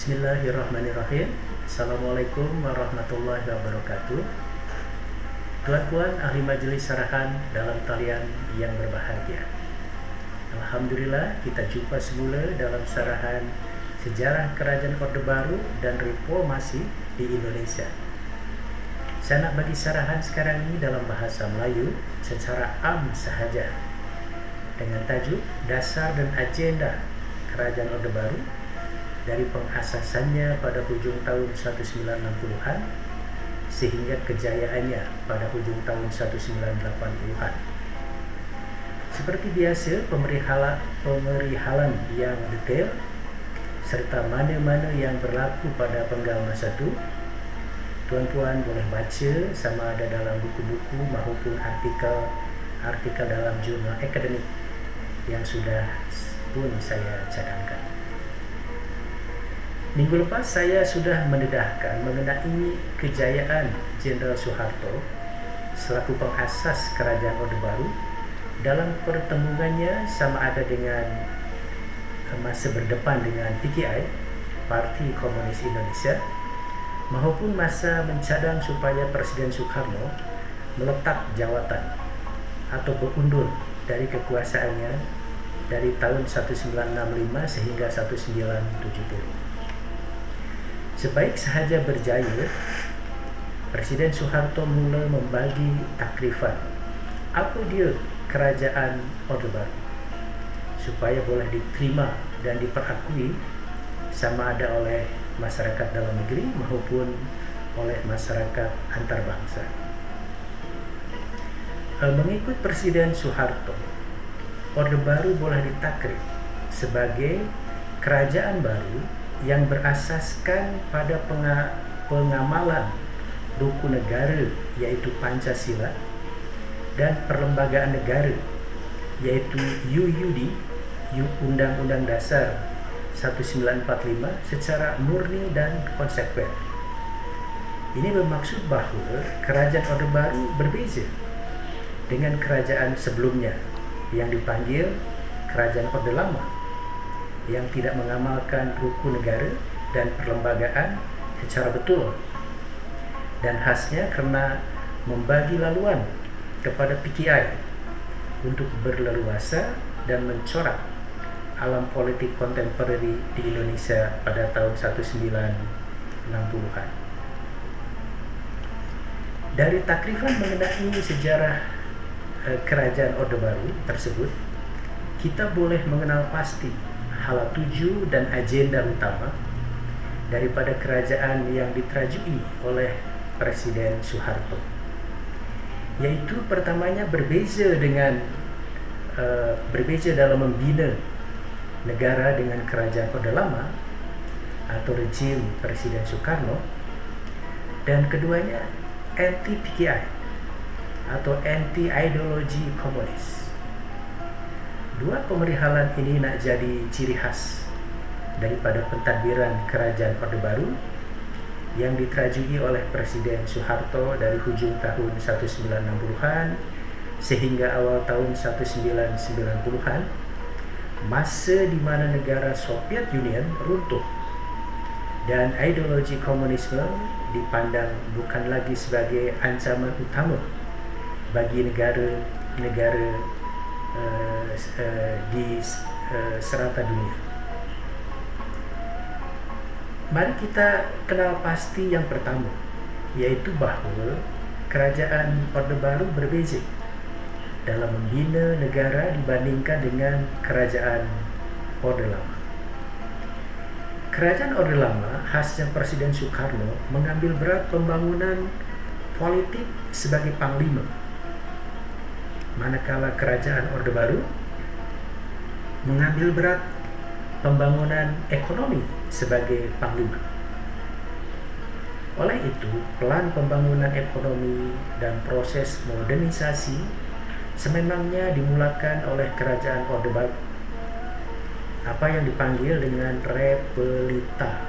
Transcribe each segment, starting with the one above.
Bismillahirrahmanirrahim. Assalamualaikum warahmatullahi wabarakatuh. Tuan-tuan ahli majelis sarahan dalam talian yang berbahagia, alhamdulillah kita jumpa semula dalam sarahan sejarah Kerajaan Orde Baru dan Reformasi di Indonesia. Saya nak bagi sarahan sekarang ini dalam bahasa Melayu secara am sahaja dengan tajuk Dasar dan Agenda Kerajaan Orde Baru dari pengasasannya pada hujung tahun 1960-an sehingga kejayaannya pada hujung tahun 1980-an. Seperti biasa, pemerihalan yang detail serta mana-mana yang berlaku pada penggal masa itu, tuan-tuan boleh baca sama ada dalam buku-buku maupun artikel dalam jurnal akademik yang sudah pun saya cadangkan. Minggu lepas saya sudah mendedahkan mengenai kejayaan Jenderal Soeharto selaku pengasas Kerajaan Orde Baru dalam pertembungannya sama ada dengan masa berdepan dengan PKI, Parti Komunis Indonesia, maupun masa mencadang supaya Presiden Soekarno meletak jawatan atau berundur dari kekuasaannya dari tahun 1965 sehingga 1970. Sebaik sahaja berjaya, Presiden Soeharto mula membagi takrifan apa dia Kerajaan Orde Baru supaya boleh diterima dan diperakui sama ada oleh masyarakat dalam negeri maupun oleh masyarakat antarbangsa. Mengikut Presiden Soeharto, Orde Baru boleh ditakrif sebagai kerajaan baru yang berasaskan pada pengamalan rukun negara yaitu Pancasila dan perlembagaan negara yaitu UUD, Undang-Undang Dasar 1945 secara murni dan konsekuen. Ini bermaksud bahawa Kerajaan Orde Baru berbeza dengan kerajaan sebelumnya yang dipanggil Kerajaan Orde Lama yang tidak mengamalkan rukun negara dan perlembagaan secara betul, dan khasnya kerana membagi laluan kepada PKI untuk berleluasa dan mencorak alam politik kontemporeri di Indonesia pada tahun 1960-an. Dari takrifan mengenai sejarah Kerajaan Orde Baru tersebut, kita boleh mengenal pasti hala tuju dan agenda utama daripada kerajaan yang diterajui oleh Presiden Soeharto, yaitu pertamanya berbeza dalam membina negara dengan Kerajaan Orde Lama atau rejim Presiden Soekarno, dan keduanya anti PKI atau anti ideologi komunis. Dua pemerihalan ini nak jadi ciri khas daripada pentadbiran Kerajaan Orde Baru yang diterajui oleh Presiden Soeharto dari hujung tahun 1960-an sehingga awal tahun 1990-an, masa di mana negara Soviet Union runtuh dan ideologi komunisme dipandang bukan lagi sebagai ancaman utama bagi negara-negara di serata dunia. Mari kita kenal pasti yang pertama, yaitu bahawa Kerajaan Orde Baru berbeza dalam membina negara dibandingkan dengan Kerajaan Orde Lama. Kerajaan Orde Lama khasnya Presiden Soekarno mengambil berat pembangunan politik sebagai panglima, manakala Kerajaan Orde Baru mengambil berat pembangunan ekonomi sebagai panglima. Oleh itu, pelan pembangunan ekonomi dan proses modernisasi sememangnya dimulakan oleh Kerajaan Orde Baru, apa yang dipanggil dengan Repelita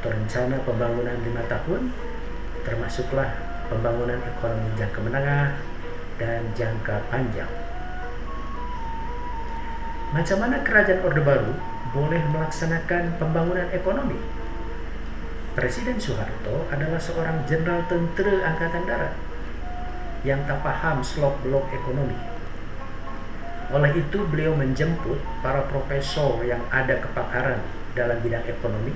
atau rencana pembangunan 5 tahun, termasuklah pembangunan ekonomi jangka menengah dan jangka panjang. Macam mana Kerajaan Orde Baru boleh melaksanakan pembangunan ekonomi? Presiden Soeharto adalah seorang jenderal tentara angkatan darat yang tak paham selok-belok ekonomi. Oleh itu beliau menjemput para profesor yang ada kepakaran dalam bidang ekonomi,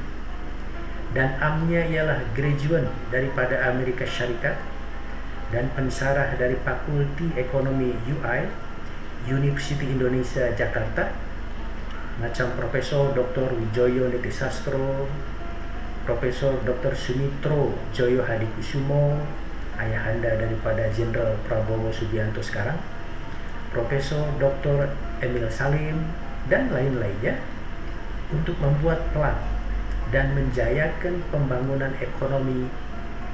dan amnya ialah graduate daripada Amerika Syarikat dan pensarah dari Fakulti Ekonomi UI, University Indonesia Jakarta, macam Profesor Dr. Wijoyo Nitisastro, Profesor Dr. Sumitro Joyo Hadikusumo, ayahanda daripada Jenderal Prabowo Subianto sekarang, Profesor Dr. Emil Salim, dan lain-lainnya, untuk membuat pelan dan menjayakan pembangunan ekonomi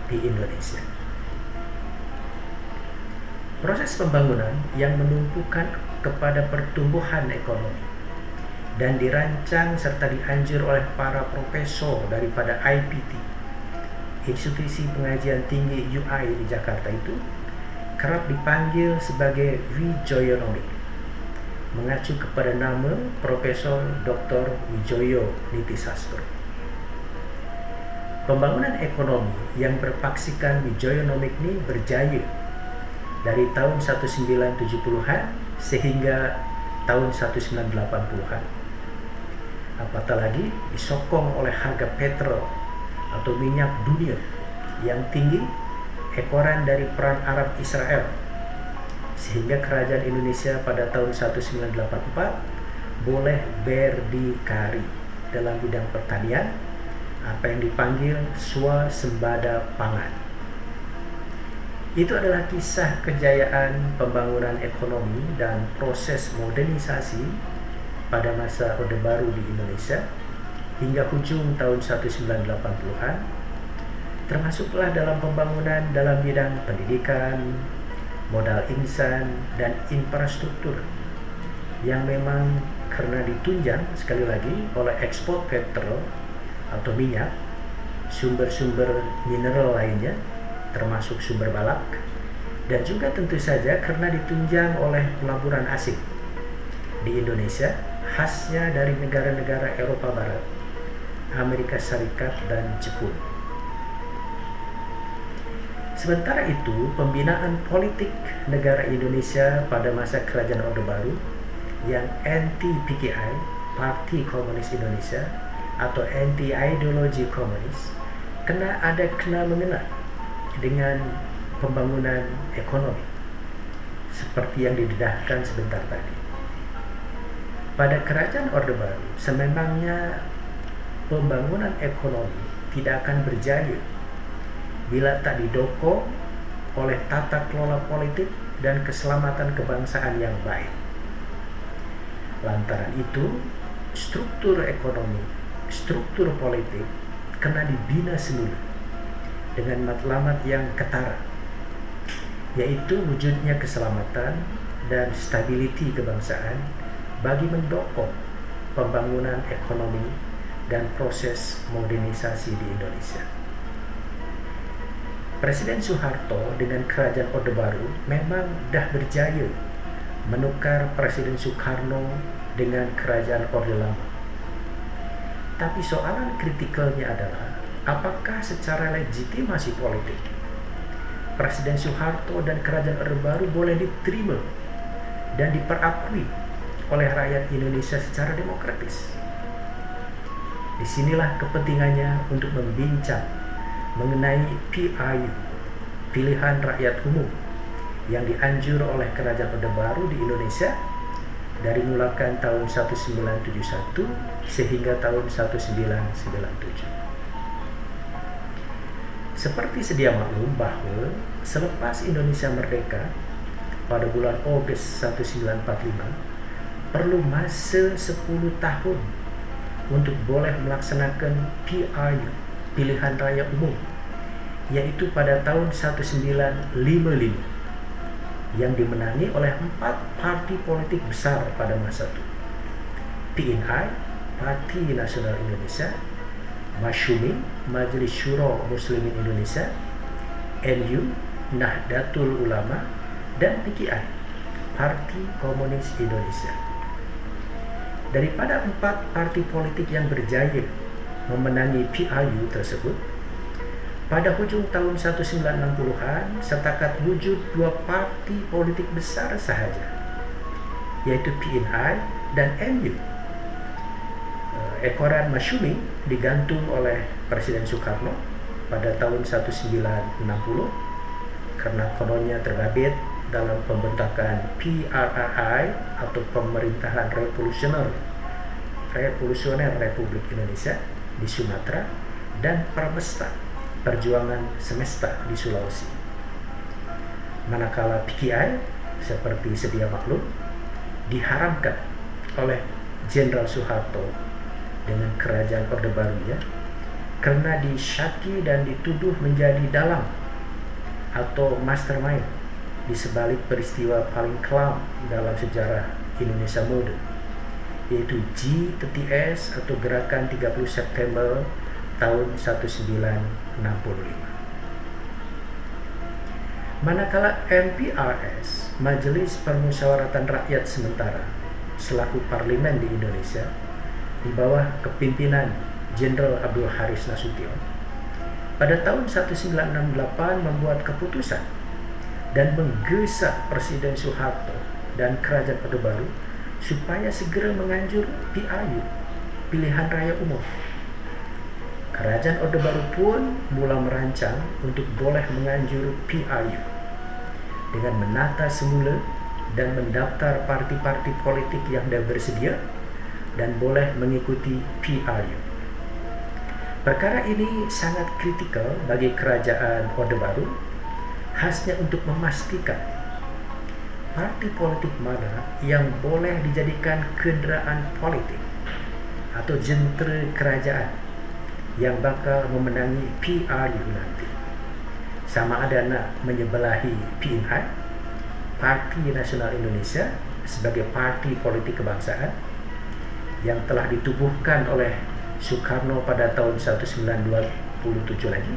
di Indonesia. Proses pembangunan yang menumpukan kepada pertumbuhan ekonomi dan dirancang serta dianjur oleh para profesor daripada IPT, Institusi Pengajian Tinggi UI di Jakarta itu, kerap dipanggil sebagai Wijoyonomic, mengacu kepada nama Profesor Dr. Wijoyo Nitisastro. Pembangunan ekonomi yang berpaksikan Wijoyonomic ini berjaya dari tahun 1970-an sehingga tahun 1980-an. Apatah lagi disokong oleh harga petrol atau minyak dunia yang tinggi, ekoran dari perang Arab Israel, sehingga kerajaan Indonesia pada tahun 1984 boleh berdikari dalam bidang pertanian, apa yang dipanggil swasembada pangan. Itu adalah kisah kejayaan pembangunan ekonomi dan proses modernisasi pada masa Orde Baru di Indonesia hingga hujung tahun 1980-an, termasuklah dalam pembangunan dalam bidang pendidikan, modal insan, dan infrastruktur yang memang karena ditunjang sekali lagi oleh ekspor petrol atau minyak, sumber-sumber mineral lainnya termasuk sumber balak, dan juga tentu saja karena ditunjang oleh pelaburan asing di Indonesia, khasnya dari negara-negara Eropa Barat, Amerika Serikat, dan Jepun. Sementara itu, pembinaan politik negara Indonesia pada masa Kerajaan Orde Baru yang anti-PKI, Parti Komunis Indonesia, atau anti-ideologi komunis, kena mengena dengan pembangunan ekonomi seperti yang didedahkan sebentar tadi. Pada Kerajaan Orde Baru, sememangnya pembangunan ekonomi tidak akan berjaya bila tak didukung oleh tata kelola politik dan keselamatan kebangsaan yang baik. Lantaran itu, struktur ekonomi, struktur politik kena dibina semula dengan matlamat yang ketara, yaitu wujudnya keselamatan dan stability kebangsaan bagi mendukung pembangunan ekonomi dan proses modernisasi di Indonesia. Presiden Soeharto dengan Kerajaan Orde Baru memang dah berjaya menukar Presiden Soekarno dengan Kerajaan Orde Lama. Tapi soalan kritikalnya adalah, apakah secara legitimasi politik Presiden Soeharto dan Kerajaan Orde Baru boleh diterima dan diperakui oleh rakyat Indonesia secara demokratis? Disinilah kepentingannya untuk membincang mengenai PRU, pilihan rakyat umum, yang dianjur oleh Kerajaan Orde Baru di Indonesia dari mulakan tahun 1971 sehingga tahun 1997. Seperti sedia maklum bahwa selepas Indonesia merdeka pada bulan Agustus 1945, perlu masa 10 tahun untuk boleh melaksanakan PRU, pilihan raya umum, yaitu pada tahun 1955, yang dimenangi oleh 4 parti politik besar pada masa itu: PNI, Parti Nasional Indonesia; Masyumi, Majelis Syuro Muslimin Indonesia; NU, Nahdlatul Ulama; dan PKI, Parti Komunis Indonesia. Daripada 4 parti politik yang berjaya memenangi PRU tersebut, pada hujung tahun 1960-an setakat wujud dua parti politik besar sahaja, yaitu PNI dan MU. Ekoran Masyumi digantung oleh Presiden Soekarno pada tahun 1960 karena kononnya terbabit dalam pembentukan PRRI atau Pemerintahan Revolusioner Republik Indonesia di Sumatera dan Permesta Perjuangan Semesta di Sulawesi. Manakala PKI seperti sedia maklum diharamkan oleh Jenderal Soeharto dengan kerajaan Orde Barunya karena disyaki dan dituduh menjadi dalang atau mastermind di sebalik peristiwa paling kelam dalam sejarah Indonesia modern, yaitu G30S atau Gerakan 30 September tahun 1965. Manakala MPRS, Majelis Permusyawaratan Rakyat Sementara, selaku parlemen di Indonesia, di bawah kepimpinan Jenderal Abdul Haris Nasution, pada tahun 1968 membuat keputusan dan menggesa Presiden Soeharto dan Kerajaan Orde Baru supaya segera menganjur PRU, pilihan raya umum. Kerajaan Orde Baru pun mula merancang untuk boleh menganjur PRU dengan menata semula dan mendaftar parti-parti politik yang dah bersedia dan boleh mengikuti PRU. Perkara ini sangat kritikal bagi Kerajaan Orde Baru, khasnya untuk memastikan parti politik mana yang boleh dijadikan kenderaan politik atau jentera kerajaan yang bakal memenangi PRU nanti. Sama ada nak menyebelahi PNI, Parti Nasional Indonesia, sebagai parti politik kebangsaan yang telah ditubuhkan oleh Soekarno pada tahun 1927 lagi,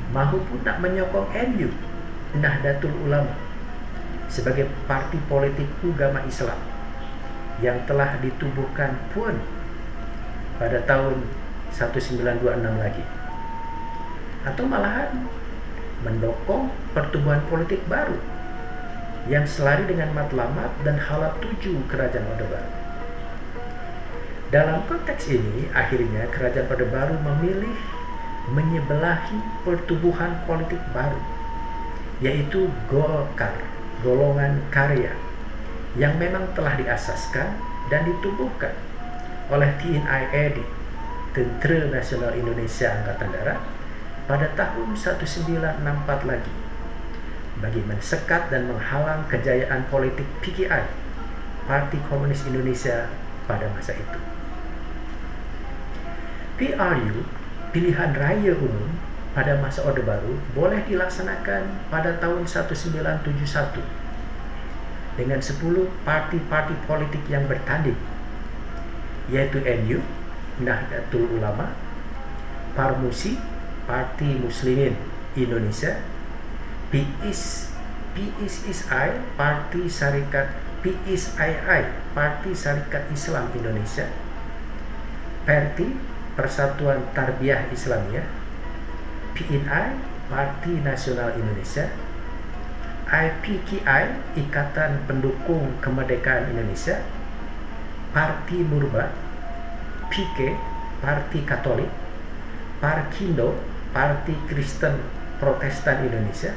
maupun nak menyokong NU, Nahdlatul Ulama, sebagai parti politik agama Islam yang telah ditubuhkan pun pada tahun 1926 lagi, atau malahan mendukung pertumbuhan politik baru yang selari dengan matlamat dan halap tuju Kerajaan Orde Baru. Dalam konteks ini, akhirnya Kerajaan Orde Baru memilih menyebelahi pertumbuhan politik baru, yaitu Golkar, golongan karya, yang memang telah diasaskan dan ditumbuhkan oleh TNI AD, Tentera Nasional Indonesia Angkatan Darat, pada tahun 1964 lagi, bagi mensekat dan menghalang kejayaan politik PKI, Parti Komunis Indonesia, pada masa itu. PRU, pilihan raya umum, pada masa Orde Baru boleh dilaksanakan pada tahun 1971 dengan 10 parti-parti politik yang bertanding, yaitu NU, Nahdlatul Ulama, Parmusi, Parti Muslimin Indonesia, PISI, Parti Syarikat PISII, Parti Syarikat Islam Indonesia, PERTI, Persatuan Tarbiyah Islamiyah, PNI, Parti Nasional Indonesia, IPKI, Ikatan Pendukung Kemerdekaan Indonesia, Parti Murba, PK, Parti Katolik, Parkindo, Parti Kristen Protestan Indonesia,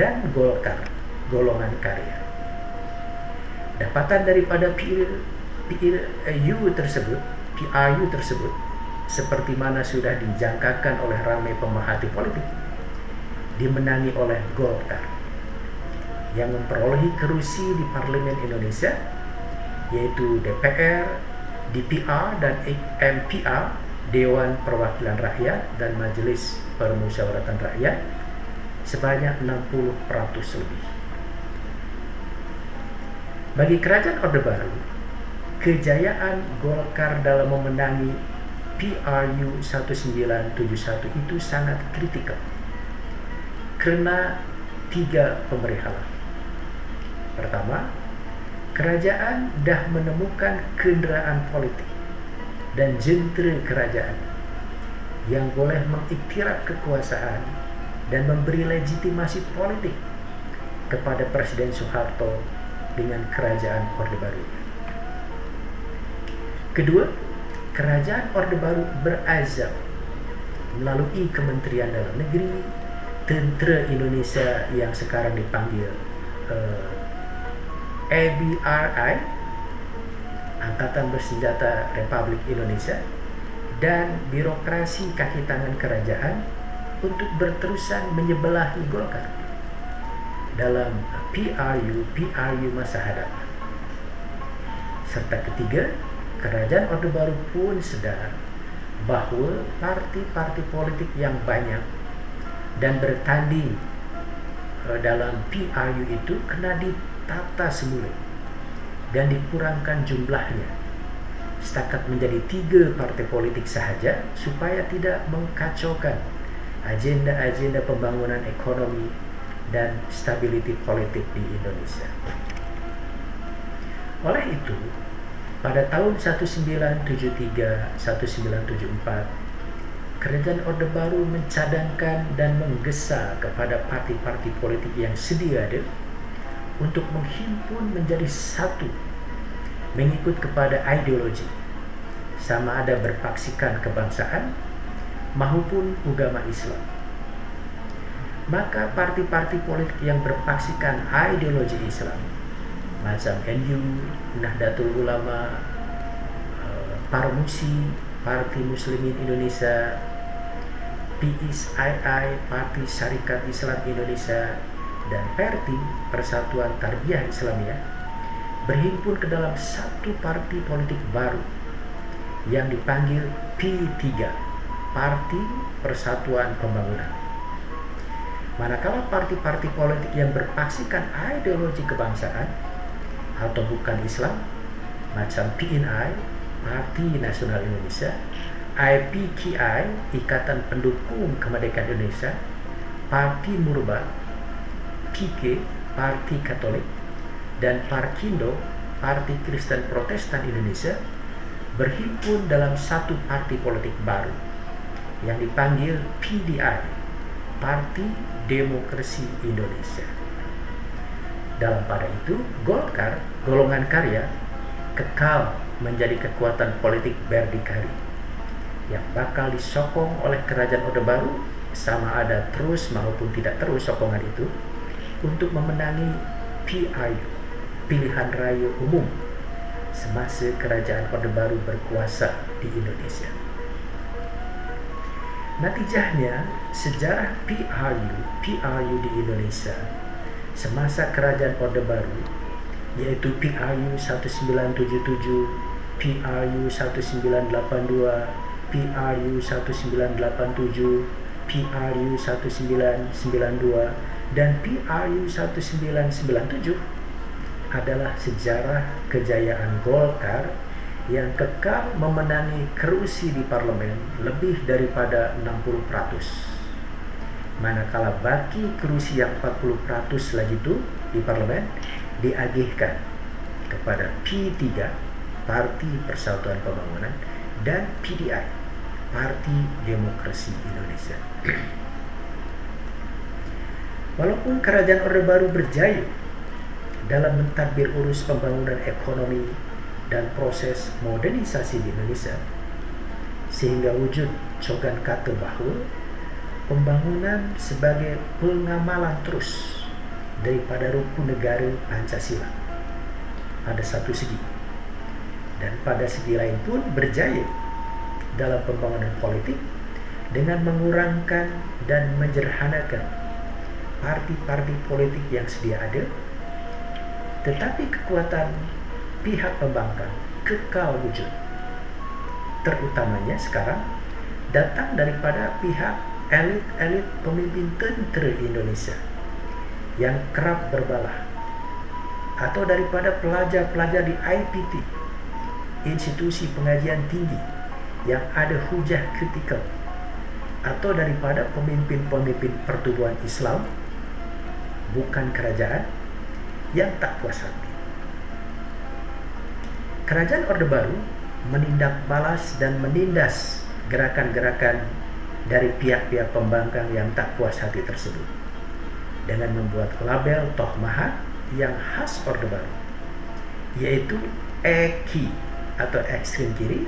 dan Golkar, golongan karya. Dapatan daripada PRU tersebut, seperti mana sudah dijangkakan oleh ramai pemerhati politik, dimenangi oleh Golkar yang memperolehi kerusi di Parlemen Indonesia, yaitu DPR, DPR, dan MPR, Dewan Perwakilan Rakyat dan Majelis Permusyawaratan Rakyat, sebanyak 60% lebih. Bagi Kerajaan Orde Baru, kejayaan Golkar dalam memenangi PRU 1971 itu sangat kritikal karena 3 pemerihalan. Pertama, kerajaan dah menemukan kenderaan politik dan jentera kerajaan yang boleh mengiktiraf kekuasaan dan memberi legitimasi politik kepada Presiden Soeharto dengan kerajaan Orde Baru. Kedua, kerajaan Orde Baru berazam melalui Kementerian Dalam Negeri, Tentera Indonesia yang sekarang dipanggil ABRI, Angkatan Bersenjata Republik Indonesia, dan birokrasi kaki tangan kerajaan untuk berterusan menyebelahi Golkar dalam PRU masa hadapan. Serta ketiga, kerajaan Orde Baru pun sedar bahwa parti-parti politik yang banyak dan bertanding dalam PRU itu kena ditata semula dan dikurangkan jumlahnya setakat menjadi 3 partai politik sahaja supaya tidak mengkacaukan agenda-agenda pembangunan ekonomi dan stability politik di Indonesia. Oleh itu, pada tahun 1973-1974, kerajaan Orde Baru mencadangkan dan menggesa kepada parti-parti politik yang sedia ada untuk menghimpun menjadi satu, mengikut kepada ideologi, sama ada berpaksikan kebangsaan maupun agama Islam. Maka parti-parti politik yang berpaksikan ideologi Islam macam NU, Nahdlatul Ulama, Parmusi, Parti Muslimin Indonesia, PSII, Parti Syarikat Islam Indonesia, dan PERTI, Persatuan Tarbiyah Islamiyah, berhimpun ke dalam satu parti politik baru yang dipanggil P3, Parti Persatuan Pembangunan. Manakala parti-parti politik yang berpaksikan ideologi kebangsaan atau bukan Islam macam PNI, Parti Nasional Indonesia, IPKI, Ikatan Pendukung Kemerdekaan Indonesia, Parti Murba, PK, Parti Katolik, dan Parkindo, Parti Kristen Protestan Indonesia, berhimpun dalam satu parti politik baru yang dipanggil PDI, Parti Demokrasi Indonesia. Dalam pada itu, Golkar, golongan karya, kekal menjadi kekuatan politik berdikari yang bakal disokong oleh kerajaan Orde Baru, sama ada terus maupun tidak terus sokongan itu, untuk memenangi PRU, pilihan raya umum, semasa kerajaan Orde Baru berkuasa di Indonesia. Natijahnya, sejarah PRU di Indonesia semasa kerajaan Orde Baru, yaitu PRU 1977, PRU 1982, PRU 1987, PRU 1992, dan PRU 1997 adalah sejarah kejayaan Golkar yang kekal memenangi kerusi di parlemen lebih daripada 60%. Manakala baki kerusi yang 40% lagi itu di parlemen diagihkan kepada P3, Parti Persatuan Pembangunan, dan PDI, Parti Demokrasi Indonesia. Walaupun kerajaan Orde Baru berjaya dalam mentadbir urus pembangunan ekonomi dan proses modernisasi di Indonesia, sehingga wujud slogan kata bahwa pembangunan sebagai pengamalan terus daripada rukun negara Pancasila pada satu segi, dan pada segi lain pun berjaya dalam pembangunan politik dengan mengurangkan dan menjederhanakan parti-parti politik yang sedia ada, tetapi kekuatan pihak pembangkang kekal wujud, terutamanya sekarang datang daripada pihak elit-elit pemimpin tentera Indonesia yang kerap berbalah, atau daripada pelajar-pelajar di IPT, institusi pengajian tinggi yang ada hujah kritikal, atau daripada pemimpin-pemimpin pertubuhan Islam bukan kerajaan yang tak puas hati. Kerajaan Orde Baru menindak balas dan menindas gerakan-gerakan dari pihak-pihak pembangkang yang tak puas hati tersebut dengan membuat label Tohmahat yang khas Orde Baru, yaitu EKI atau ekstrim kiri,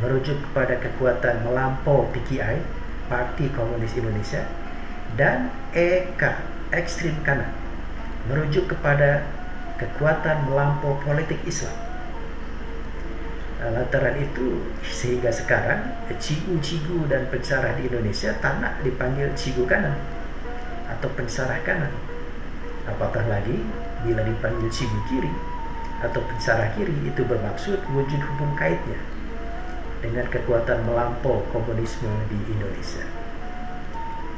merujuk kepada kekuatan melampau PKI, Parti Komunis Indonesia, dan EK, ekstrim kanan, merujuk kepada kekuatan melampau politik Islam. Lantaran itu, sehingga sekarang cigu-cigu dan pensarah di Indonesia tak nak dipanggil cigu kanan atau pensarah kanan. Apakah lagi bila dipanggil cigu kiri atau pensarah kiri, itu bermaksud wujud hubung kaitnya dengan kekuatan melampau komunisme di Indonesia.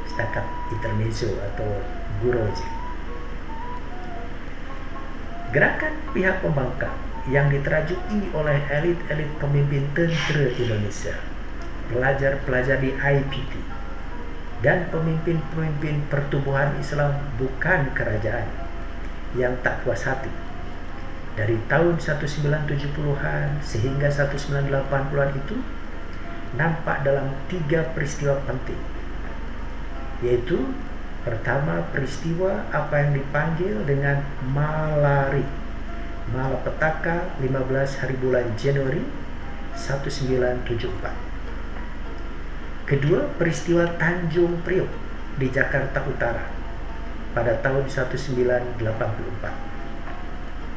Setakat intermezzo atau guroji. Gerakan pihak pembangkang yang diterajuki oleh elit-elit pemimpin tentera Indonesia, pelajar-pelajar di IPT, dan pemimpin-pemimpin pertubuhan Islam bukan kerajaan yang tak puas hati dari tahun 1970-an sehingga 1980-an itu nampak dalam 3 peristiwa penting, yaitu pertama, peristiwa apa yang dipanggil dengan Malapetaka 15 hari bulan Januari 1974. Kedua, peristiwa Tanjung Priok di Jakarta Utara pada tahun 1984.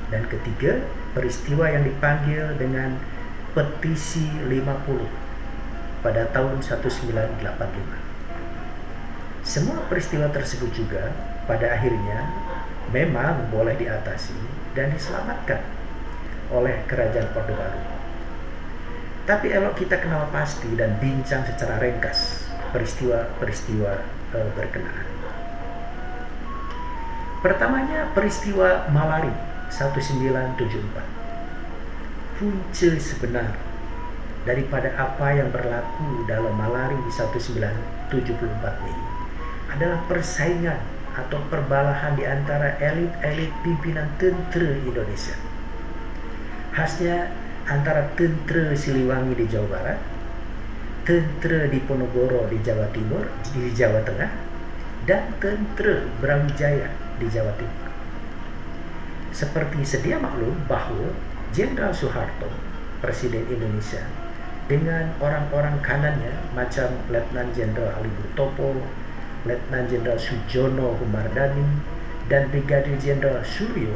Dan ketiga, peristiwa yang dipanggil dengan Petisi 50 pada tahun 1985. Semua peristiwa tersebut juga pada akhirnya memang boleh diatasi dan diselamatkan oleh kerajaan Orde Baru. Tapi elok kita kenal pasti dan bincang secara ringkas peristiwa-peristiwa berkenaan. Pertamanya, peristiwa Malari 1974. Punca sebenar daripada apa yang berlaku dalam Malari 1974 ini adalah persaingan atau perbalahan di antara elit-elit pimpinan tentera Indonesia. Khasnya antara tentera Siliwangi di Jawa Barat, tentera Diponegoro di Jawa Timur, di Jawa Tengah, dan tentera Brawijaya di Jawa Timur. Seperti sedia maklum bahwa Jenderal Soeharto, Presiden Indonesia, dengan orang-orang kanannya macam Letnan Jenderal Ali Burtopo, Letnan Jenderal Sujono Humardani, dan Brigadir Jenderal Suryo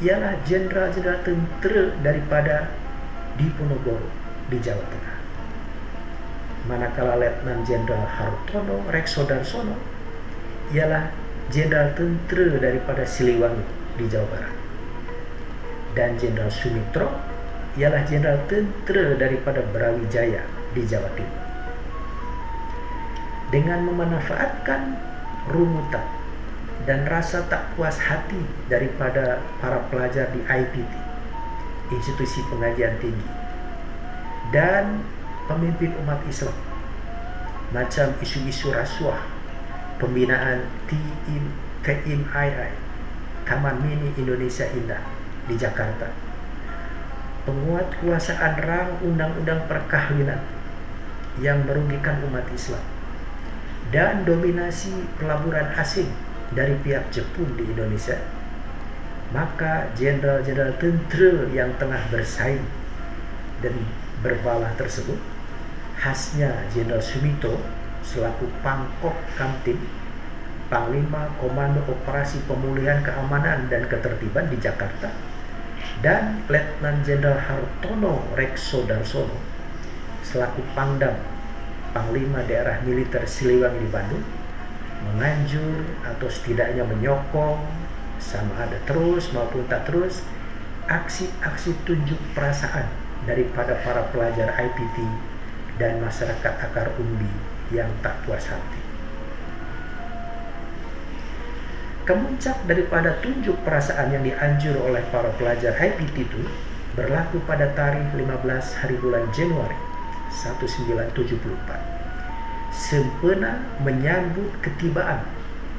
ialah jenderal-jenderal tentera daripada Diponegoro di Jawa Tengah. Manakala Letnan Jenderal Hartono Reksodarsono ialah jenderal tentera daripada Siliwangi di Jawa Barat. Dan Jenderal Sumitro ialah jenderal tentera daripada Brawijaya di Jawa Timur. Dengan memanfaatkan rungutan dan rasa tak puas hati daripada para pelajar di IPT, institusi pengajian tinggi, dan pemimpin umat Islam, macam isu-isu rasuah, pembinaan TMII, Taman Mini Indonesia Indah di Jakarta, penguatkuasaan rang undang-undang perkahwinan yang merugikan umat Islam, dan dominasi pelaburan asing dari pihak Jepun di Indonesia, maka jenderal-jenderal tentera yang tengah bersaing dan berbalah tersebut, khasnya Jenderal Sumitro selaku Pangkop Kamtib, Panglima Komando Operasi Pemulihan Keamanan dan Ketertiban di Jakarta, dan Letnan Jenderal Hartono Reksodarsono selaku Pangdam, Panglima Daerah Militer Siliwangi di Bandung, menganjur atau setidaknya menyokong, sama ada terus maupun tak terus, aksi-aksi tunjuk perasaan daripada para pelajar IPT dan masyarakat akar umbi yang tak puas hati. Kemuncak daripada tunjuk perasaan yang dianjur oleh para pelajar IPT itu berlaku pada tarikh 15 hari bulan Januari 1974, sempena menyambut ketibaan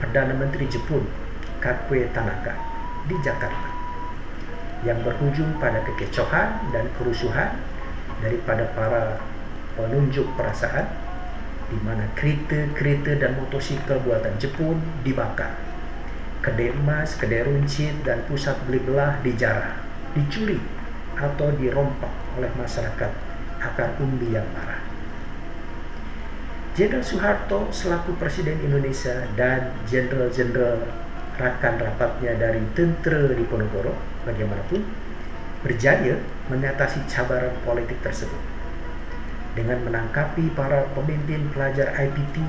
Perdana Menteri Jepun Kakue Tanaka di Jakarta, yang berujung pada kekecohan dan kerusuhan daripada para penunjuk perasaan, di mana kereta dan motosikal buatan Jepun dibakar, kedai emas, kedai runcit, dan pusat beli belah dijarah, dicuri, atau dirompak oleh masyarakat akan umbi yang marah. Jenderal Soeharto selaku Presiden Indonesia dan jenderal-jenderal rakan rapatnya dari tentera Diponegoro bagaimanapun berjaya mengatasi cabaran politik tersebut dengan menangkapi para pemimpin pelajar IPT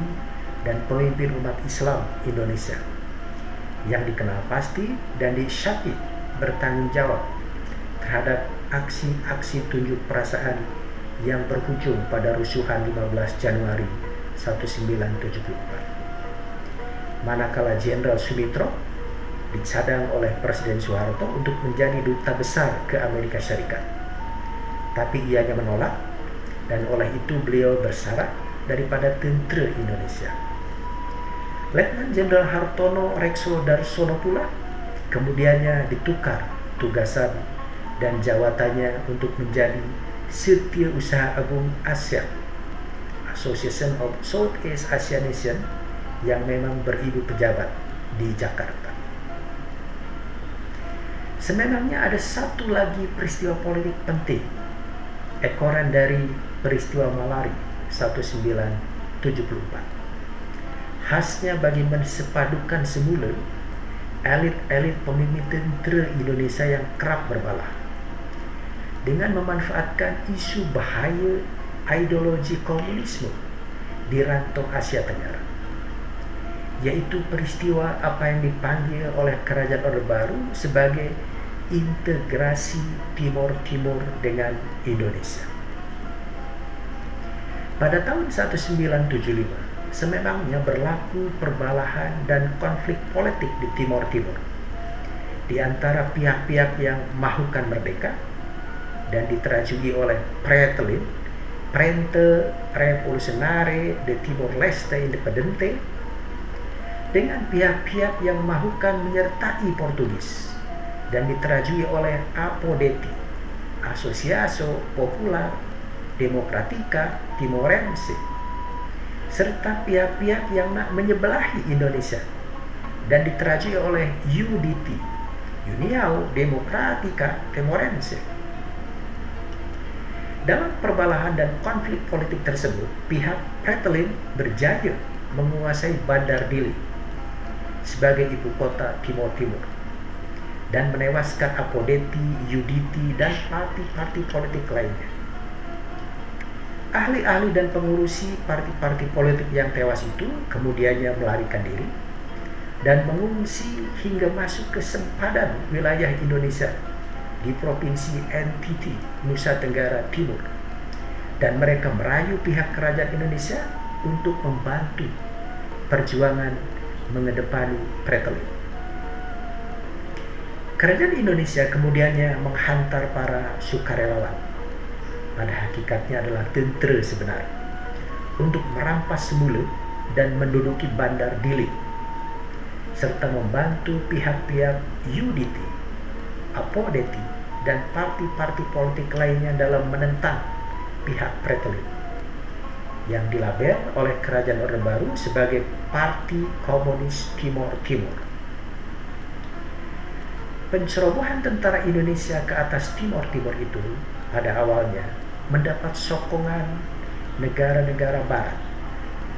dan pemimpin umat Islam Indonesia yang dikenal pasti dan disyaki bertanggung jawab terhadap aksi-aksi tunjuk perasaan yang berujung pada rusuhan 15 Januari 1974. Manakala Jenderal Sumitro dicadang oleh Presiden Soeharto untuk menjadi duta besar ke Amerika Serikat. Tapi ianya menolak, dan oleh itu beliau bersyarat daripada tentera Indonesia. Letnan Jenderal Hartono Rekso Darsono pula kemudiannya ditukar tugasan dan jawatannya untuk menjadi Setiausaha Agung ASEAN, Association of Southeast Asian Nations, yang memang beribu pejabat di Jakarta. Sebenarnya ada satu lagi peristiwa politik penting, ekoran dari peristiwa Malari 1974. Khasnya bagi mensepadukan semula elit-elit pemimpin tentera Indonesia yang kerap berbalah dengan memanfaatkan isu bahaya ideologi komunisme di rantau Asia Tenggara, yaitu peristiwa apa yang dipanggil oleh Kerajaan Orde Baru sebagai integrasi Timor Timur dengan Indonesia. Pada tahun 1975, sememangnya berlaku perbalahan dan konflik politik di Timor Timur di antara pihak-pihak yang mahukan merdeka dan diterajui oleh Fretilin, Frente Revolucionario de Timor-Leste Independente, dengan pihak-pihak yang mahukan menyertai Portugis dan diterajui oleh APODETI, Asociação Popular Democrática Timorense, serta pihak-pihak yang nak menyebelahi Indonesia dan diterajui oleh UDT, União Democrática Timorense. Dalam perbalahan dan konflik politik tersebut, pihak Fretilin berjaya menguasai Bandar Dili sebagai ibu kota Timor Timur dan menewaskan APODETI, UDT, dan parti-parti politik lainnya. Ahli-ahli dan pengurusi parti-parti politik yang tewas itu kemudiannya melarikan diri dan mengungsi hingga masuk ke sempadan wilayah Indonesia di Provinsi NTT, Nusa Tenggara Timur, dan mereka merayu pihak kerajaan Indonesia untuk membantu perjuangan menghadapi Fretilin. Kerajaan Indonesia kemudiannya menghantar para sukarelawan, pada hakikatnya adalah tentera sebenarnya, untuk merampas semula dan menduduki Bandar Dili, serta membantu pihak-pihak UDT, APODETI, dan parti-parti politik lainnya dalam menentang pihak Fretilin yang dilabel oleh Kerajaan Orde Baru sebagai Parti Komunis Timor Timur. Pencerobohan tentara Indonesia ke atas Timor Timur itu pada awalnya mendapat sokongan negara-negara barat,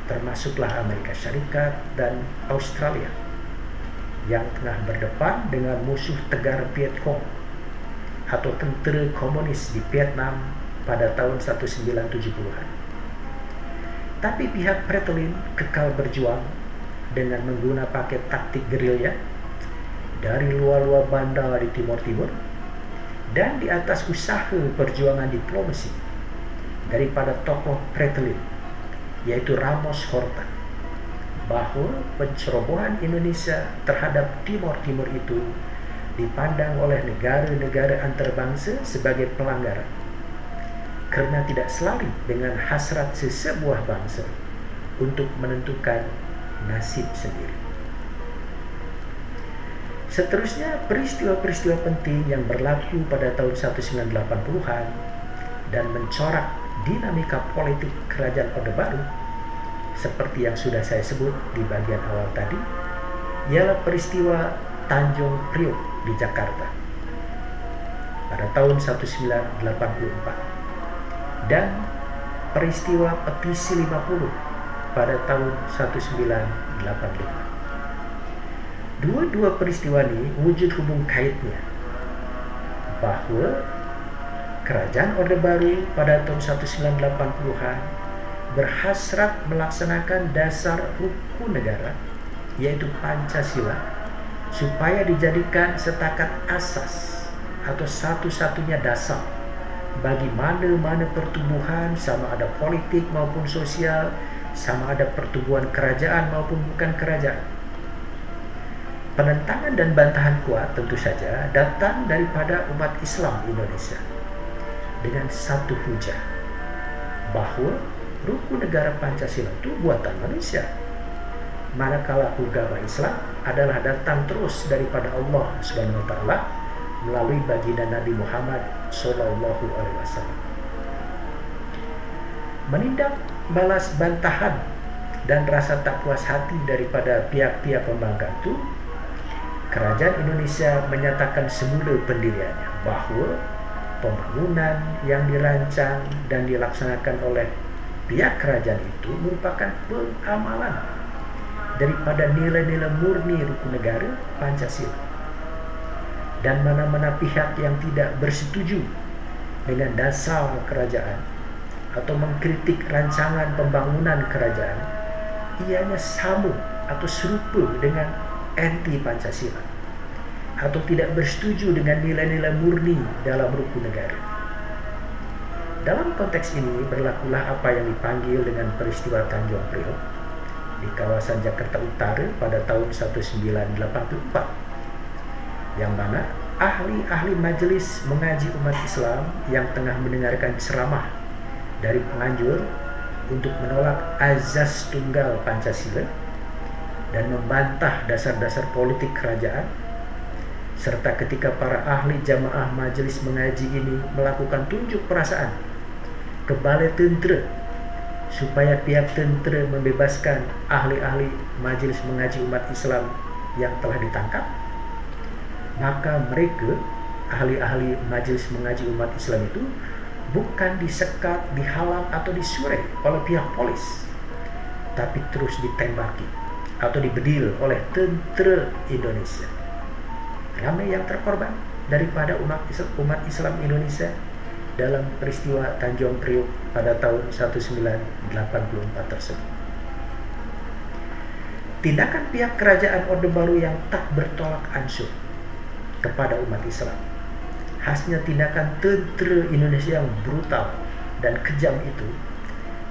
termasuklah Amerika Serikat dan Australia, yang tengah berdepan dengan musuh tegar Viet Cong atau tentara komunis di Vietnam pada tahun 1970-an. Tapi pihak Fretilin kekal berjuang dengan menggunakan pakai taktik gerilya dari luar-luar bandar di Timor Timur dan di atas usaha perjuangan diplomasi daripada tokoh Fretilin, yaitu Ramos Horta, bahwa pencerobohan Indonesia terhadap Timor Timur itu dipandang oleh negara-negara antarabangsa sebagai pelanggaran karena tidak selari dengan hasrat sesebuah bangsa untuk menentukan nasib sendiri. Seterusnya, peristiwa-peristiwa penting yang berlaku pada tahun 1980-an dan mencorak dinamika politik kerajaan Orde Baru seperti yang sudah saya sebut di bagian awal tadi, ialah peristiwa Tanjung Priok di Jakarta pada tahun 1984 dan peristiwa Petisi 50 pada tahun 1985. Dua-dua peristiwa ini wujud hubung kaitnya bahwa kerajaan Orde Baru pada tahun 1980-an berhasrat melaksanakan dasar hukum negara, yaitu Pancasila, supaya dijadikan setakat asas atau satu-satunya dasar bagi mana-mana pertumbuhan, sama ada politik maupun sosial, sama ada pertumbuhan kerajaan maupun bukan kerajaan. Penentangan dan bantahan kuat tentu saja datang daripada umat Islam Indonesia dengan satu hujah bahwa rukun negara Pancasila itu buatan manusia, manakala agama Islam adalah datang terus daripada Allah Subhanahu wa taala melalui baginda Nabi Muhammad sallallahu alaihi wasallam. Menindak balas bantahan dan rasa tak puas hati daripada pihak-pihak pembangkang itu, kerajaan Indonesia menyatakan semula pendiriannya bahwa pembangunan yang dirancang dan dilaksanakan oleh pihak kerajaan itu merupakan pengamalan daripada nilai-nilai murni rukun negara Pancasila. Dan mana-mana pihak yang tidak bersetuju dengan dasar kerajaan atau mengkritik rancangan pembangunan kerajaan, ianya sama atau serupa dengan anti Pancasila atau tidak bersetuju dengan nilai-nilai murni dalam rukun negara. Dalam konteks ini berlakulah apa yang dipanggil dengan peristiwa Tanjung Priok di kawasan Jakarta Utara pada tahun 1984, yang mana ahli-ahli majelis mengaji umat Islam yang tengah mendengarkan ceramah dari penganjur untuk menolak azas tunggal Pancasila dan membantah dasar-dasar politik kerajaan, serta ketika para ahli jamaah majelis mengaji ini melakukan tunjuk perasaan ke balai tentera supaya pihak tentera membebaskan ahli-ahli majelis mengaji umat Islam yang telah ditangkap, maka mereka, ahli-ahli majelis mengaji umat Islam itu, bukan disekat, dihalang atau disurai oleh pihak polis, tapi terus ditembaki atau dibedil oleh tentera Indonesia. Ramai yang terkorban daripada umat Islam Indonesia dalam peristiwa Tanjung Priok pada tahun 1984 tersebut. Tindakan pihak kerajaan Orde Baru yang tak bertolak ansur kepada umat Islam, khasnya tindakan tentera Indonesia yang brutal dan kejam itu,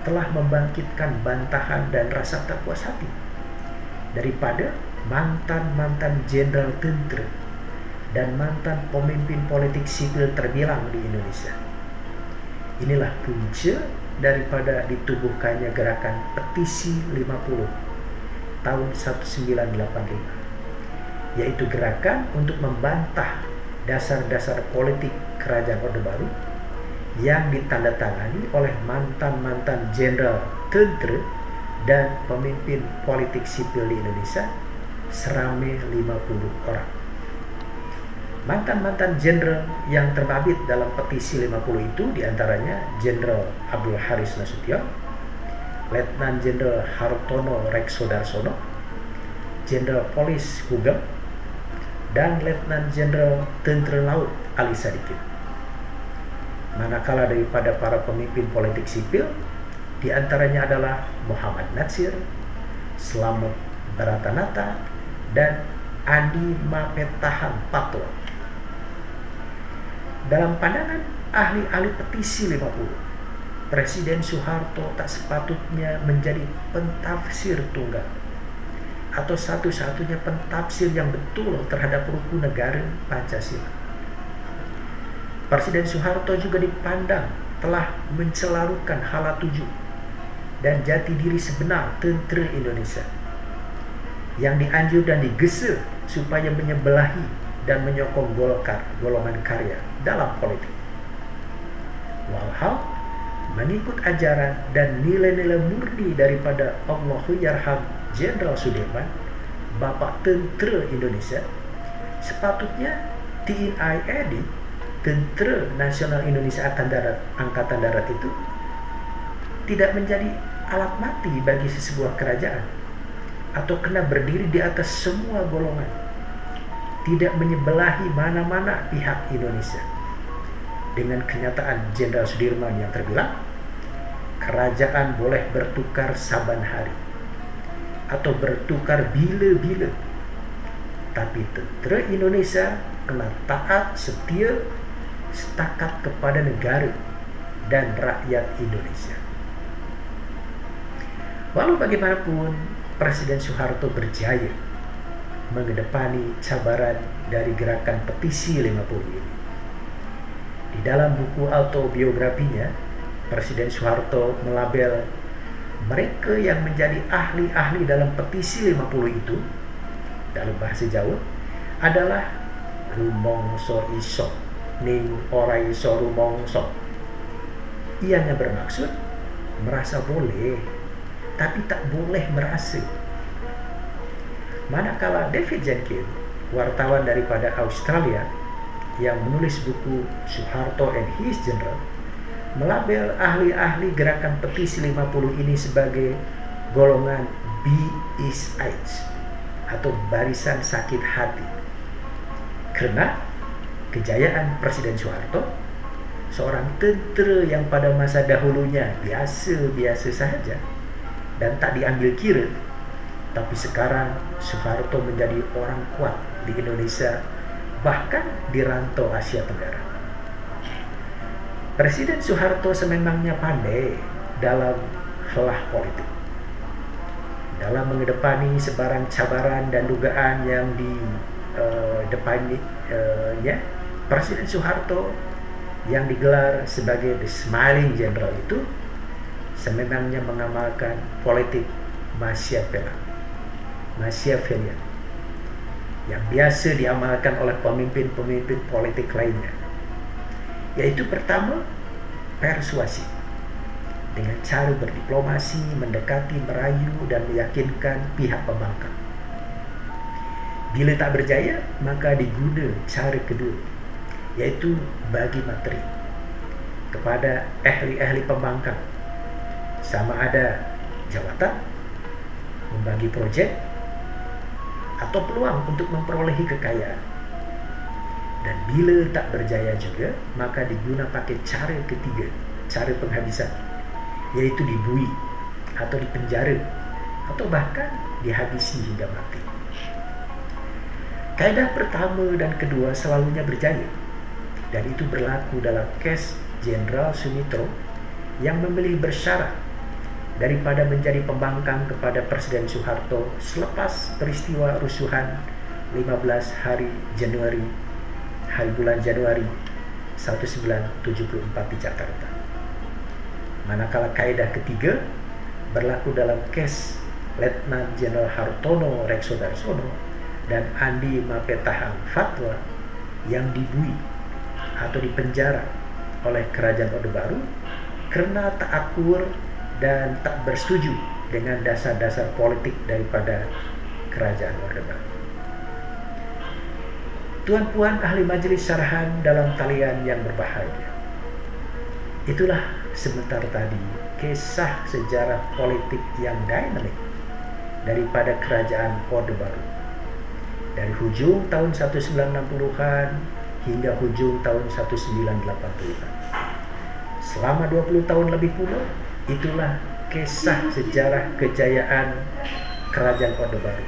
telah membangkitkan bantahan dan rasa tak puas hati daripada mantan-mantan jenderal tentera dan mantan pemimpin politik sipil terbilang di Indonesia. Inilah punca daripada ditubuhkannya gerakan Petisi 50 tahun 1985, yaitu gerakan untuk membantah dasar-dasar politik kerajaan Orde Baru yang ditandatangani oleh mantan-mantan jenderal tentera dan pemimpin politik sipil di Indonesia seramai 50 orang. Mantan-mantan jenderal yang terbabit dalam Petisi 50 itu diantaranya Jenderal Abdul Haris Nasution, Letnan Jenderal Hartono Reksodarsono, Jenderal Polis Hugeng, dan Letnan Jenderal Tentara Laut Ali Sadikin. Manakala daripada para pemimpin politik sipil, diantaranya adalah Muhammad Natsir, Slamet Baratanata, dan Andi Mapetahan Patwa. Dalam pandangan ahli-ahli Petisi 50, Presiden Soeharto tak sepatutnya menjadi pentafsir tunggal atau satu-satunya pentafsir yang betul terhadap rukun negara Pancasila. Presiden Soeharto juga dipandang telah mencelarukan hala tuju dan jati diri sebenar tentera Indonesia yang dianjur dan digesa supaya menyebelahi dan menyokong Golkar, golongan karya, dalam politik. walhal mengikut ajaran dan nilai-nilai murni daripada Allahyarham Jenderal Sudirman, Bapak Tentera Indonesia, sepatutnya TNI, Tentera Nasional Indonesia Angkatan Darat itu tidak menjadi alat mati bagi sebuah kerajaan atau kena berdiri di atas semua golongan, tidak menyebelahi mana-mana pihak Indonesia. Dengan kenyataan Jenderal Sudirman yang terbilang, kerajaan boleh bertukar saban hari atau bertukar bila-bila, tapi tentera Indonesia kena taat setia setakat kepada negara dan rakyat Indonesia. Walau bagaimanapun, Presiden Soeharto berjaya mengedepankan cabaran dari gerakan petisi 50 ini. Di dalam buku autobiografinya, Presiden Soeharto melabel mereka yang menjadi ahli-ahli dalam petisi 50 itu, dalam bahasa Jawa, adalah rumongso iso ning ora iso rumongso. Ianya bermaksud merasa boleh, tapi tak boleh merasa. Manakala David Jenkins, wartawan daripada Australia yang menulis buku Soeharto and His General, melabel ahli-ahli gerakan petisi 50 ini sebagai golongan BSH atau barisan sakit hati, karena kejayaan Presiden Soeharto, seorang tentera yang pada masa dahulunya biasa-biasa sahaja dan tak diambil kira, tapi sekarang Soeharto menjadi orang kuat di Indonesia, bahkan di rantau Asia Tenggara. Presiden Soeharto sememangnya pandai dalam helah politik. Dalam mengedepankan sebarang cabaran dan dugaan yang di depannya, Presiden Soeharto yang digelar sebagai The Smiling General itu sememangnya mengamalkan politik Machiavellian yang biasa diamalkan oleh pemimpin-pemimpin politik lainnya, yaitu pertama, persuasi dengan cara berdiplomasi, mendekati, merayu, dan meyakinkan pihak pembangkang. Bila tak berjaya, maka diguna cara kedua, yaitu bagi materi kepada ahli-ahli pembangkang, sama ada jawatan, membagi projek, atau peluang untuk memperolehi kekayaan. Dan bila tak berjaya juga, maka diguna pakai cara ketiga, cara penghabisan, yaitu dibui atau dipenjara atau bahkan dihabisi hingga mati. Kaedah pertama dan kedua selalunya berjaya, dan itu berlaku dalam kes Jenderal Sumitro yang memilih bersyarat daripada menjadi pembangkang kepada Presiden Soeharto selepas peristiwa rusuhan 15 bulan Januari 1974 di Jakarta. Manakala kaedah ketiga berlaku dalam kes Letnan Jenderal Hartono Reksodarsono dan Andi Mapetahang Fatwa yang dibui atau dipenjara oleh Kerajaan Orde Baru karena tak akur dan tak bersetuju dengan dasar-dasar politik daripada Kerajaan Orde Baru. Tuan-puan ahli majelis syarahan dalam talian yang berbahagia, itulah sebentar tadi kisah sejarah politik yang dinamik daripada Kerajaan Orde Baru dari hujung tahun 1960-an hingga hujung tahun 1980-an. Selama 20 tahun lebih pula, itulah kisah sejarah kejayaan Kerajaan Orde Baru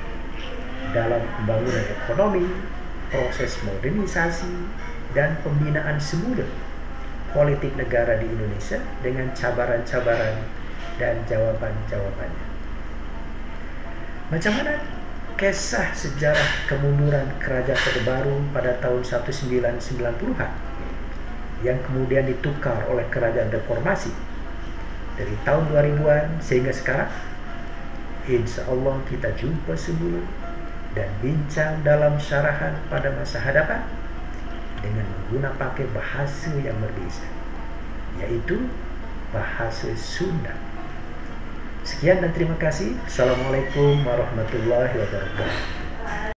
dalam pembangunan ekonomi, proses modernisasi, dan pembinaan semula politik negara di Indonesia dengan cabaran-cabaran dan jawaban-jawabannya. Macam mana kisah sejarah kemunduran Kerajaan Orde Baru pada tahun 1990-an yang kemudian ditukar oleh Kerajaan Reformasi dari tahun 2000-an sehingga sekarang? Insya Allah kita jumpa semula dan bincang dalam syarahan pada masa hadapan dengan menggunakan pakai bahasa yang berbeza, yaitu bahasa Sunda. Sekian dan terima kasih. Assalamualaikum warahmatullahi wabarakatuh.